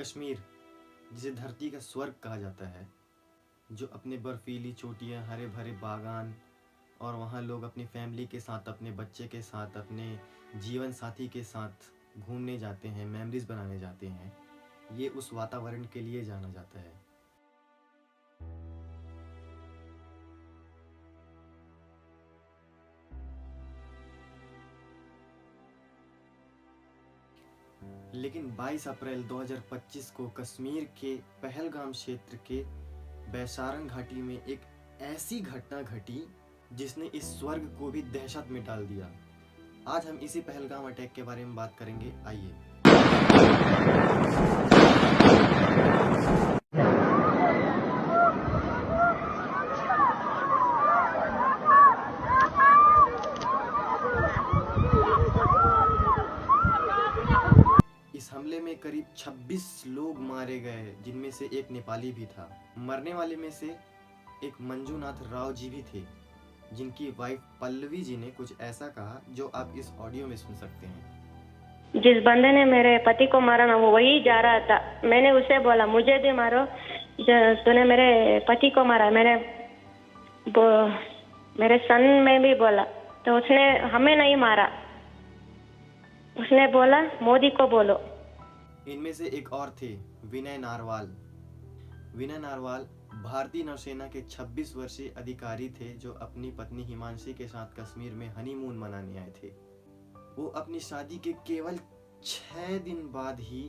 कश्मीर, जिसे धरती का स्वर्ग कहा जाता है, जो अपने बर्फीली चोटियाँ, हरे भरे बागान और वहाँ लोग अपनी फैमिली के साथ, अपने बच्चे के साथ, अपने जीवन साथी के साथ घूमने जाते हैं, मेमोरीज बनाने जाते हैं, ये उस वातावरण के लिए जाना जाता है। लेकिन 22 अप्रैल 2025 को कश्मीर के पहलगाम क्षेत्र के बैसारन घाटी में एक ऐसी घटना घटी जिसने इस स्वर्ग को भी दहशत में डाल दिया। आज हम इसी पहलगाम अटैक के बारे में बात करेंगे, आइए। इस हमले में करीब 26 लोग मारे गए, जिनमें से एक नेपाली भी था। मरने वाले में से एक मंजूनाथ राव जी भी थे, जिनकी वाइफ पल्लवी जी ने कुछ ऐसा कहा जो आप इस ऑडियो में सुन सकते हैं। जिस बंदे ने मेरे पति को मारा ना, वो वही जा रहा था। मैंने उसे बोला मुझे भी मारो, तूने मेरे पति को मारा। मेरे सन में भी बोला, तो उसने हमें नहीं मारा, उसने बोला मोदी को बोलो। इनमें से एक और थे, विनय नारवाल। विनय नारवाल भारतीय नौसेना के 26 वर्षीय अधिकारी थे, जो अपनी पत्नी हिमांशी के साथ कश्मीर में हनीमून मनाने आए थे। वो अपनी शादी के केवल 6 दिन बाद ही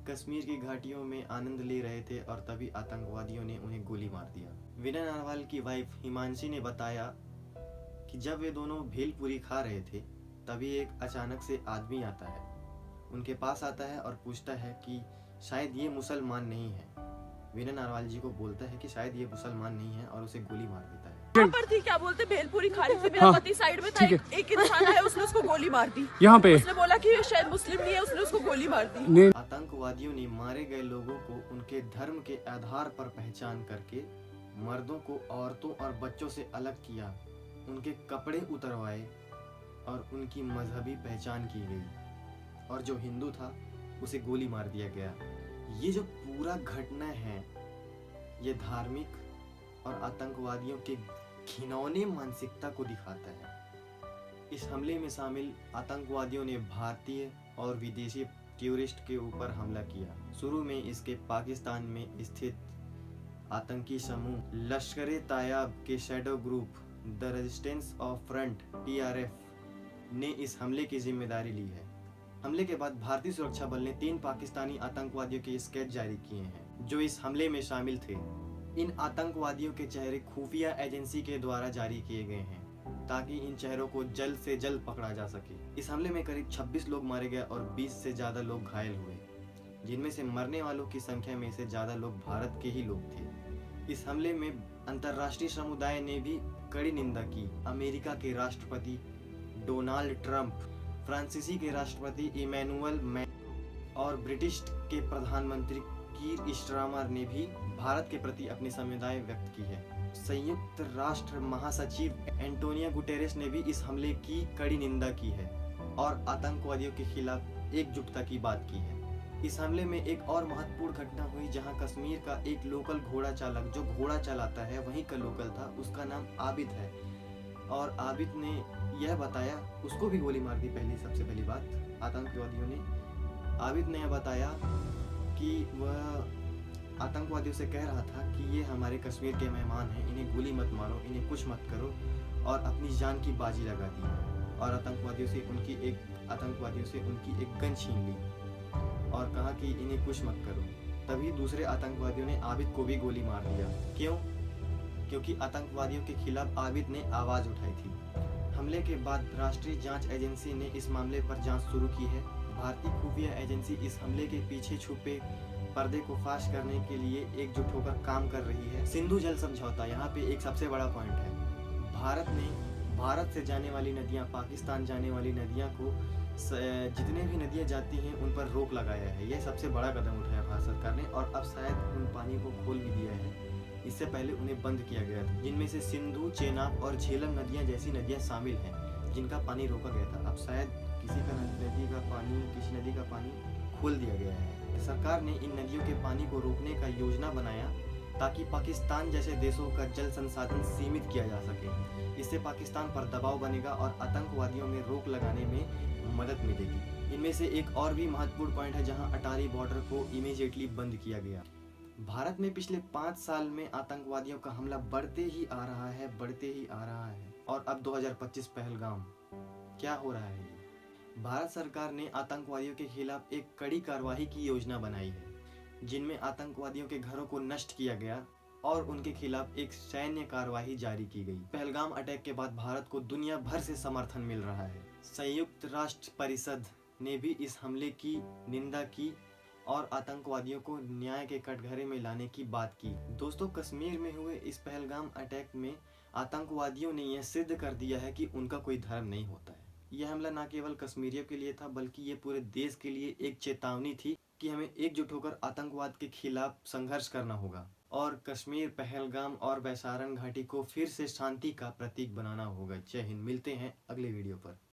कश्मीर की घाटियों में आनंद ले रहे थे और तभी आतंकवादियों ने उन्हें गोली मार दिया। विनय नारवाल की वाइफ हिमांशी ने बताया कि जब वे दोनों भेलपुरी खा रहे थे, तभी एक अचानक से आदमी आता है, उनके पास आता है और पूछता है कि शायद ये मुसलमान नहीं है। विनय नारवाल जी को बोलता है कि शायद ये मुसलमान नहीं है और उसे गोली मार देता है। यहाँ पर थी, क्या बोलते, भेलपुरी खा रही थी, मेरा पति साइड में था, एक इंसान है, उसने उसको गोली मार दी। यहाँ पे उसने बोला कि शायद मुस्लिम नहीं है, उसने उसको गोली मार दी। आतंकवादियों ने मारे गए लोगों को उनके धर्म के आधार पर पहचान करके मर्दों को औरतों और बच्चों से अलग किया, उनके कपड़े उतरवाए और उनकी मजहबी पहचान की गई, और जो हिंदू था उसे गोली मार दिया गया। ये जो पूरा घटना है, ये धार्मिक और आतंकवादियों के घिनौने मानसिकता को दिखाता है। इस हमले में शामिल आतंकवादियों ने भारतीय और विदेशी टूरिस्ट के ऊपर हमला किया। शुरू में इसके पाकिस्तान में स्थित आतंकी समूह लश्कर-ए-तैयबा के shadow group the resistance of front TRF ने इस हमले की जिम्मेदारी ली है। हमले के बाद भारतीय सुरक्षा बल ने 3 पाकिस्तानी आतंकवादियों के स्केच जारी किए हैं, जो इस हमले में शामिल थे। इन आतंकवादियों के चेहरे खुफिया एजेंसी के द्वारा जारी किए गए हैं, ताकि इन चेहरों को जल्द से जल्द पकड़ा जा सके। इस हमले में करीब 26 लोग मारे गए और 20 से ज्यादा लोग घायल हुए, जिनमें से मरने वालों की संख्या में से ज्यादा लोग भारत के ही लोग थे। इस हमले में अंतर्राष्ट्रीय समुदाय ने भी कड़ी निंदा की। अमेरिका के राष्ट्रपति डोनाल्ड ट्रंप, फ्रांसीसी के राष्ट्रपति इमैनुअल मैक्रोन और ब्रिटिश के प्रधानमंत्री कीर स्टारमर ने भी भारत के प्रति अपनी संवेदनाएं व्यक्त की है। संयुक्त राष्ट्र महासचिव एंटोनियो गुटेरेस ने भी इस हमले की कड़ी निंदा की है और आतंकवादियों के खिलाफ एकजुटता की बात की है। इस हमले में एक और महत्वपूर्ण घटना हुई, जहां कश्मीर का एक लोकल घोड़ा चालक, जो घोड़ा चलाता है वहीं का लोकल था, उसका नाम आबिद है, और आबिद ने यह बताया, उसको भी गोली मार दी। सबसे पहली बात आतंकवादियों ने, आबिद ने यह बताया कि वह आतंकवादियों से कह रहा था कि ये हमारे कश्मीर के मेहमान हैं, इन्हें गोली मत मारो, इन्हें कुछ मत करो, और अपनी जान की बाजी लगा दी और आतंकवादियों से उनकी एक गन छीन ली और कहा कि इन्हें कुछ मत करो। तभी दूसरे आतंकवादियों ने आबिद को भी गोली मार दिया। क्यों? क्योंकि आतंकवादियों के खिलाफ आबिद ने आवाज उठाई थी। हमले के बाद राष्ट्रीय जांच एजेंसी ने इस मामले पर जांच शुरू की है। भारतीय खुफिया एजेंसी इस हमले के पीछे छुपे पर्दे को फाश करने के लिए एकजुट होकर काम कर रही है। सिंधु जल समझौता यहाँ पे एक सबसे बड़ा पॉइंट है। भारत ने भारत से जाने वाली नदियाँ, पाकिस्तान जाने वाली नदियाँ को, जितने भी नदियाँ जाती हैं उन पर रोक लगाया है। यह सबसे बड़ा कदम उठाया भारत सरकार ने, और अब शायद उन पानी को खोल भी दिया है। इससे पहले उन्हें बंद किया गया था, जिनमें से सिंधु, चेनाब और झेलम नदियाँ जैसी नदियाँ शामिल हैं, जिनका पानी रोका गया था। अब शायद किसी नदी का पानी खोल दिया गया है। सरकार ने इन नदियों के पानी को रोकने का योजना बनाया ताकि पाकिस्तान जैसे देशों का जल संसाधन सीमित किया जा सके। इससे पाकिस्तान पर दबाव बनेगा और आतंकवादियों में रोक लगाने में मदद मिलेगी। इनमें से एक और भी महत्वपूर्ण पॉइंट है जहां अटारी बॉर्डर को इमीडिएटली बंद किया गया। भारत में पिछले 5 साल में आतंकवादियों का हमला बढ़ते ही आ रहा है और अब 2025 पहलगाम। क्या हो रहा है ये? भारत सरकार ने आतंकवादियों के खिलाफ एक कड़ी कार्रवाई की योजना बनाई है, जिनमें आतंकवादियों के घरों को नष्ट किया गया और उनके खिलाफ एक सैन्य कार्रवाई जारी की गई। पहलगाम अटैक के बाद भारत को दुनिया भर से समर्थन मिल रहा है। संयुक्त राष्ट्र परिषद ने भी इस हमले की निंदा की और आतंकवादियों को न्याय के कटघरे में लाने की बात की। दोस्तों, कश्मीर में हुए इस पहलगाम अटैक में आतंकवादियों ने यह सिद्ध कर दिया है कि उनका कोई धर्म नहीं होता है। यह हमला न केवल कश्मीरियों के लिए था, बल्कि ये पूरे देश के लिए एक चेतावनी थी कि हमें एकजुट होकर आतंकवाद के खिलाफ संघर्ष करना होगा और कश्मीर, पहलगाम और वैशारन घाटी को फिर से शांति का प्रतीक बनाना होगा। जय हिंद। मिलते हैं अगले वीडियो पर।